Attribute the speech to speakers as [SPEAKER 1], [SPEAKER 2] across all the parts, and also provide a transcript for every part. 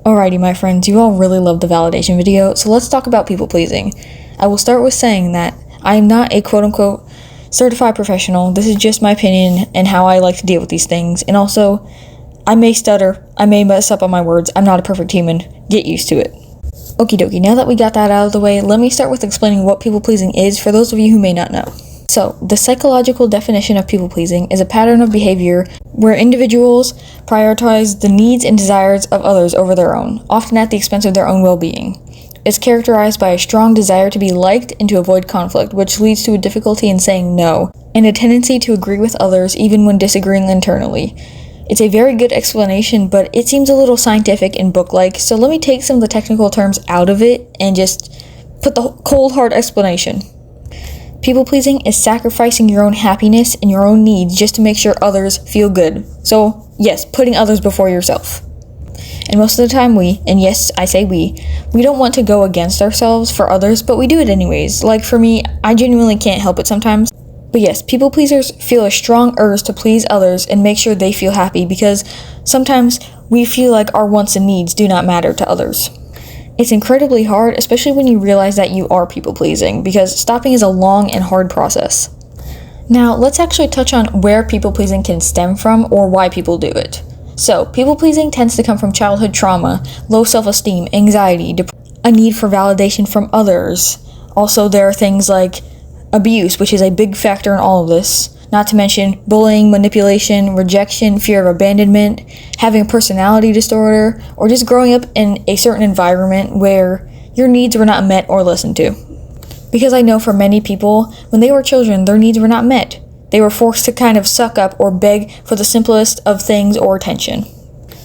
[SPEAKER 1] Alrighty, my friends, you all really love the validation video, so let's talk about people pleasing. I will start with saying that I am not a quote-unquote certified professional. This is just my opinion and how I like to deal with these things. And also, I may stutter, I may mess up on my words. I'm not a perfect human. Get used to it. Okie dokie, now that we got that out of the way, let me start with explaining what people pleasing is for those of you who may not know. So, the psychological definition of people pleasing is a pattern of behavior where individuals prioritize the needs and desires of others over their own, often at the expense of their own well-being. It's characterized by a strong desire to be liked and to avoid conflict, which leads to a difficulty in saying no, and a tendency to agree with others even when disagreeing internally. It's a very good explanation, but it seems a little scientific and book-like, so let me take some of the technical terms out of it and just put the cold hard explanation. People-pleasing is sacrificing your own happiness and your own needs just to make sure others feel good. So, yes, putting others before yourself. And most of the time and yes, I say we don't want to go against ourselves for others, but we do it anyways. Like for me, I genuinely can't help it sometimes. But yes, people pleasers feel a strong urge to please others and make sure they feel happy because sometimes we feel like our wants and needs do not matter to others. It's incredibly hard, especially when you realize that you are people pleasing, because stopping is a long and hard process. Now, let's actually touch on where people pleasing can stem from or why people do it. So, people pleasing tends to come from childhood trauma, low self-esteem, anxiety, a need for validation from others. Also, there are things like abuse, which is a big factor in all of this. Not to mention bullying, manipulation, rejection, fear of abandonment, having a personality disorder, or just growing up in a certain environment where your needs were not met or listened to. Because I know for many people, when they were children, their needs were not met. They were forced to kind of suck up or beg for the simplest of things or attention.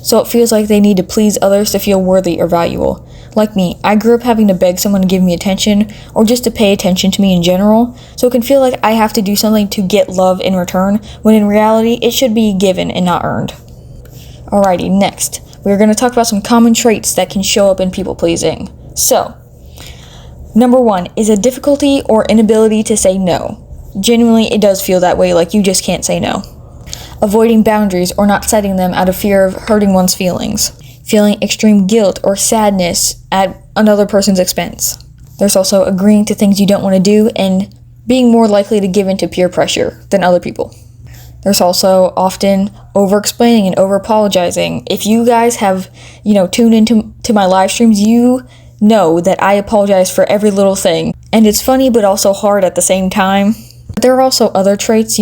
[SPEAKER 1] So it feels like they need to please others to feel worthy or valuable. Like me, I grew up having to beg someone to give me attention or just to pay attention to me in general, so it can feel like I have to do something to get love in return, when in reality, it should be given and not earned. Alrighty, next, we're going to talk about some common traits that can show up in people pleasing. So, number 1 is a difficulty or inability to say no. Genuinely, it does feel that way, like you just can't say no. Avoiding boundaries or not setting them out of fear of hurting one's feelings. Feeling extreme guilt or sadness at another person's expense. There's also agreeing to things you don't want to do and being more likely to give in to peer pressure than other people. There's also often over-explaining and over-apologizing. If you guys have, tuned into my live streams, you know that I apologize for every little thing. And it's funny but also hard at the same time. But there are also other traits,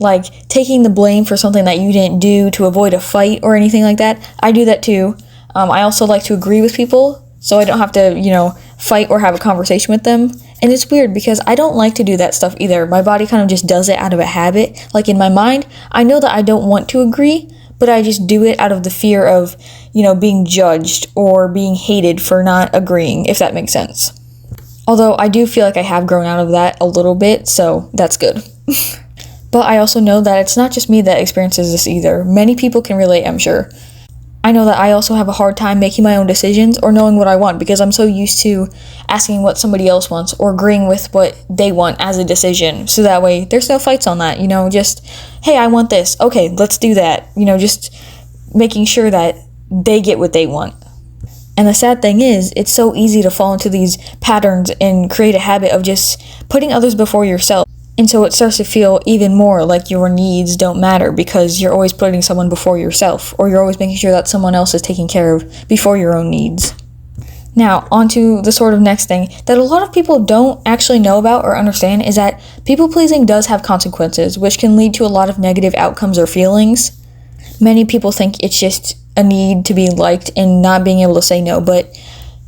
[SPEAKER 1] like taking the blame for something that you didn't do to avoid a fight or anything like that. I do that too. I also like to agree with people so I don't have to, fight or have a conversation with them. And it's weird because I don't like to do that stuff either. My body kind of just does it out of a habit. Like in my mind, I know that I don't want to agree, but I just do it out of the fear of, being judged or being hated for not agreeing, if that makes sense. Although I do feel like I have grown out of that a little bit, so that's good. But I also know that it's not just me that experiences this either. Many people can relate, I'm sure. I know that I also have a hard time making my own decisions or knowing what I want because I'm so used to asking what somebody else wants or agreeing with what they want as a decision. So that way, there's no fights on that, just, hey, I want this. Okay, let's do that. Just making sure that they get what they want. And the sad thing is, it's so easy to fall into these patterns and create a habit of just putting others before yourself. And so it starts to feel even more like your needs don't matter because you're always putting someone before yourself, or you're always making sure that someone else is taken care of before your own needs. Now, on to the sort of next thing that a lot of people don't actually know about or understand is that people-pleasing does have consequences, which can lead to a lot of negative outcomes or feelings. Many people think it's just a need to be liked and not being able to say no, but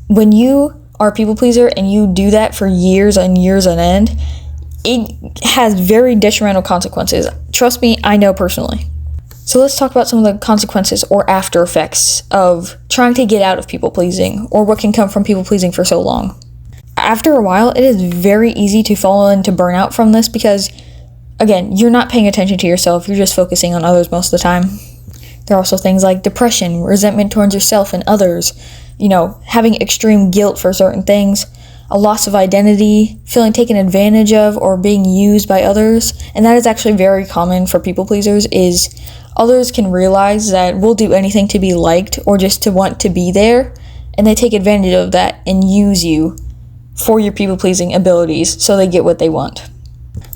[SPEAKER 1] when you are a people-pleaser and you do that for years and years on end, it has very detrimental consequences. Trust me, I know personally. So let's talk about some of the consequences or after effects of trying to get out of people-pleasing, or what can come from people-pleasing for so long. After a while, it is very easy to fall into burnout from this because, again, you're not paying attention to yourself, you're just focusing on others most of the time. There are also things like depression, resentment towards yourself and others, having extreme guilt for certain things, a loss of identity, feeling taken advantage of, or being used by others. And that is actually very common for people pleasers, is others can realize that we'll do anything to be liked or just to want to be there, and they take advantage of that and use you for your people pleasing abilities so they get what they want.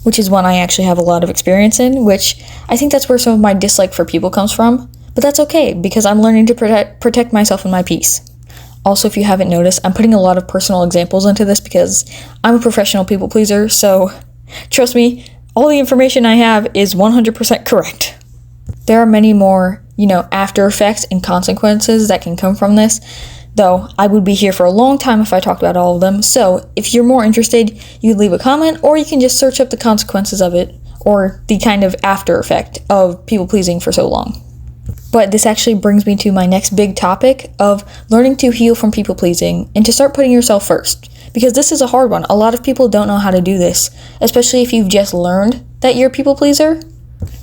[SPEAKER 1] Which is one I actually have a lot of experience in, which I think that's where some of my dislike for people comes from. But that's okay, because I'm learning to protect myself and my peace. Also, if you haven't noticed, I'm putting a lot of personal examples into this because I'm a professional people pleaser, so trust me, all the information I have is 100% correct. There are many more, after effects and consequences that can come from this, though I would be here for a long time if I talked about all of them. So if you're more interested, you leave a comment, or you can just search up the consequences of it, or the kind of after effect of people pleasing for so long. But this actually brings me to my next big topic of learning to heal from people pleasing and to start putting yourself first. Because this is a hard one. A lot of people don't know how to do this, especially if you've just learned that you're a people pleaser.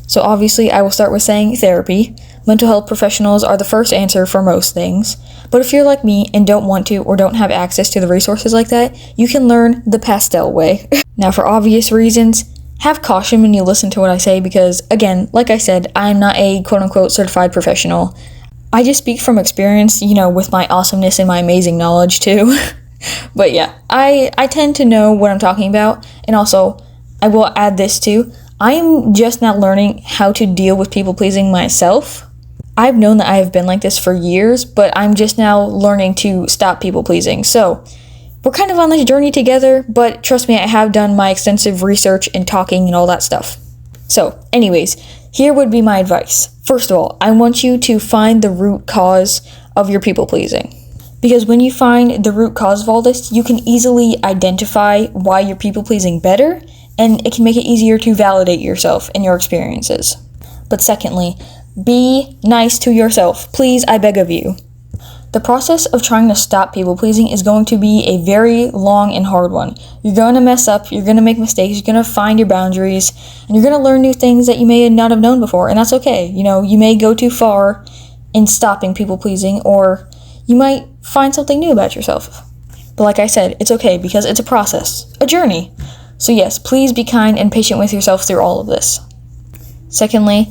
[SPEAKER 1] So obviously I will start with saying therapy. Mental health professionals are the first answer for most things. But if you're like me and don't want to or don't have access to the resources like that, you can learn the pastel way. Now, for obvious reasons, have caution when you listen to what I say because, again, like I said, I'm not a quote-unquote certified professional. I just speak from experience, with my awesomeness and my amazing knowledge too. But yeah, I tend to know what I'm talking about, and also, I will add this too, I'm just now learning how to deal with people-pleasing myself. I've known that I have been like this for years, but I'm just now learning to stop people-pleasing, so we're kind of on this journey together, but trust me, I have done my extensive research and talking and all that stuff. So, anyways, here would be my advice. First of all, I want you to find the root cause of your people pleasing. Because when you find the root cause of all this, you can easily identify why you're people pleasing better, and it can make it easier to validate yourself and your experiences. But secondly, be nice to yourself. Please, I beg of you. The process of trying to stop people-pleasing is going to be a very long and hard one. You're going to mess up, you're going to make mistakes, you're going to find your boundaries, and you're going to learn new things that you may not have known before, and that's okay. You may go too far in stopping people-pleasing, or you might find something new about yourself. But like I said, it's okay because it's a process, a journey. So yes, please be kind and patient with yourself through all of this. Secondly,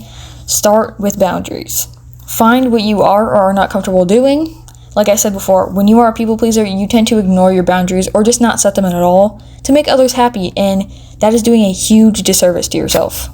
[SPEAKER 1] start with boundaries. Find what you are or are not comfortable doing. Like I said before, when you are a people pleaser, you tend to ignore your boundaries or just not set them at all to make others happy, and that is doing a huge disservice to yourself.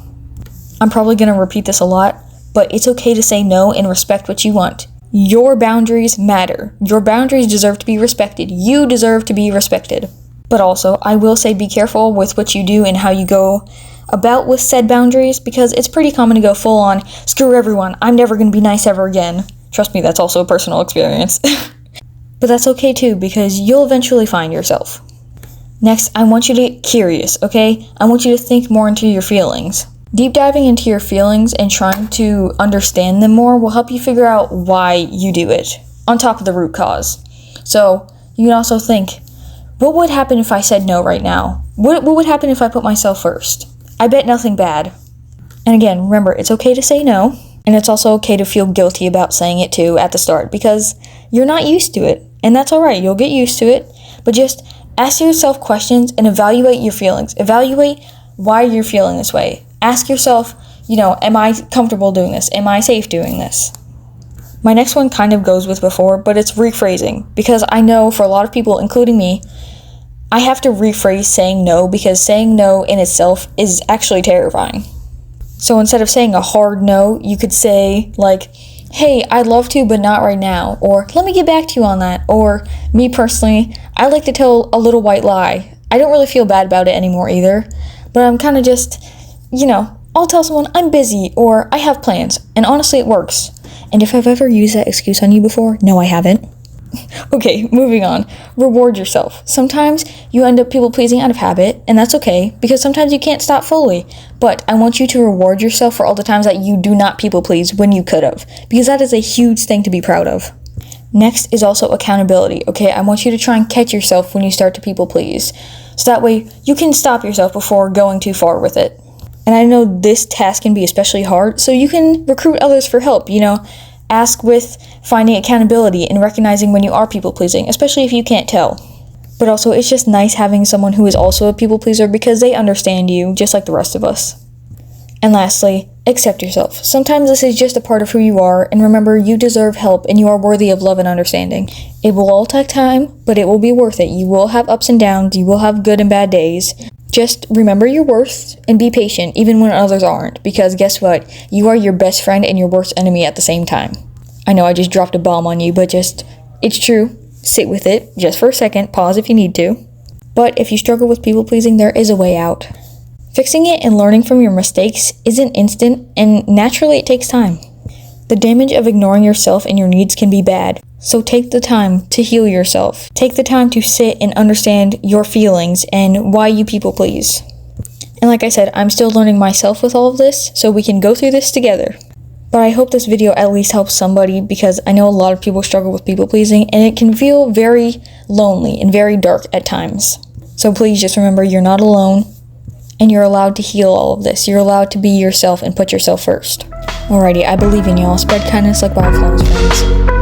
[SPEAKER 1] I'm probably going to repeat this a lot, but it's okay to say no and respect what you want. Your boundaries matter. Your boundaries deserve to be respected. You deserve to be respected. But also, I will say be careful with what you do and how you go about with said boundaries, because it's pretty common to go full on, screw everyone, I'm never going to be nice ever again. Trust me, that's also a personal experience. But that's okay too, because you'll eventually find yourself. Next, I want you to get curious, okay? I want you to think more into your feelings. Deep diving into your feelings and trying to understand them more will help you figure out why you do it, on top of the root cause. So, you can also think, what would happen if I said no right now? What would happen if I put myself first? I bet nothing bad. And again, remember, it's okay to say no, and it's also okay to feel guilty about saying it too at the start, because you're not used to it, and that's alright, you'll get used to it, but just ask yourself questions and evaluate your feelings. Evaluate why you're feeling this way. Ask yourself, am I comfortable doing this? Am I safe doing this? My next one kind of goes with before, but it's rephrasing, because I know for a lot of people, including me, I have to rephrase saying no, because saying no in itself is actually terrifying. So instead of saying a hard no, you could say, like, hey, I'd love to, but not right now, or let me get back to you on that, or me personally, I like to tell a little white lie. I don't really feel bad about it anymore either, but I'm kind of just, I'll tell someone I'm busy, or I have plans, and honestly it works. And if I've ever used that excuse on you before, no I haven't. Okay, moving on. Reward yourself. Sometimes you end up people-pleasing out of habit, and that's okay, because sometimes you can't stop fully. But I want you to reward yourself for all the times that you do not people-please when you could have, because that is a huge thing to be proud of. Next is also accountability, okay? I want you to try and catch yourself when you start to people-please, so that way you can stop yourself before going too far with it. And I know this task can be especially hard, so you can recruit others for help, Ask with finding accountability and recognizing when you are people-pleasing, especially if you can't tell. But also, it's just nice having someone who is also a people pleaser because they understand you just like the rest of us. And lastly, accept yourself. Sometimes this is just a part of who you are, and remember, you deserve help and you are worthy of love and understanding. It will all take time, but it will be worth it. You will have ups and downs, you will have good and bad days. Just remember your worth and be patient even when others aren't, because guess what? You are your best friend and your worst enemy at the same time. I know I just dropped a bomb on you, but it's true. Sit with it, just for a second, pause if you need to. But if you struggle with people pleasing, there is a way out. Fixing it and learning from your mistakes isn't instant, and naturally it takes time. The damage of ignoring yourself and your needs can be bad, so take the time to heal yourself. Take the time to sit and understand your feelings and why you people please. And like I said, I'm still learning myself with all of this, so we can go through this together. But I hope this video at least helps somebody, because I know a lot of people struggle with people pleasing and it can feel very lonely and very dark at times. So please just remember, you're not alone and you're allowed to heal all of this. You're allowed to be yourself and put yourself first. Alrighty, I believe in y'all. Spread kindness like wildflowers, friends.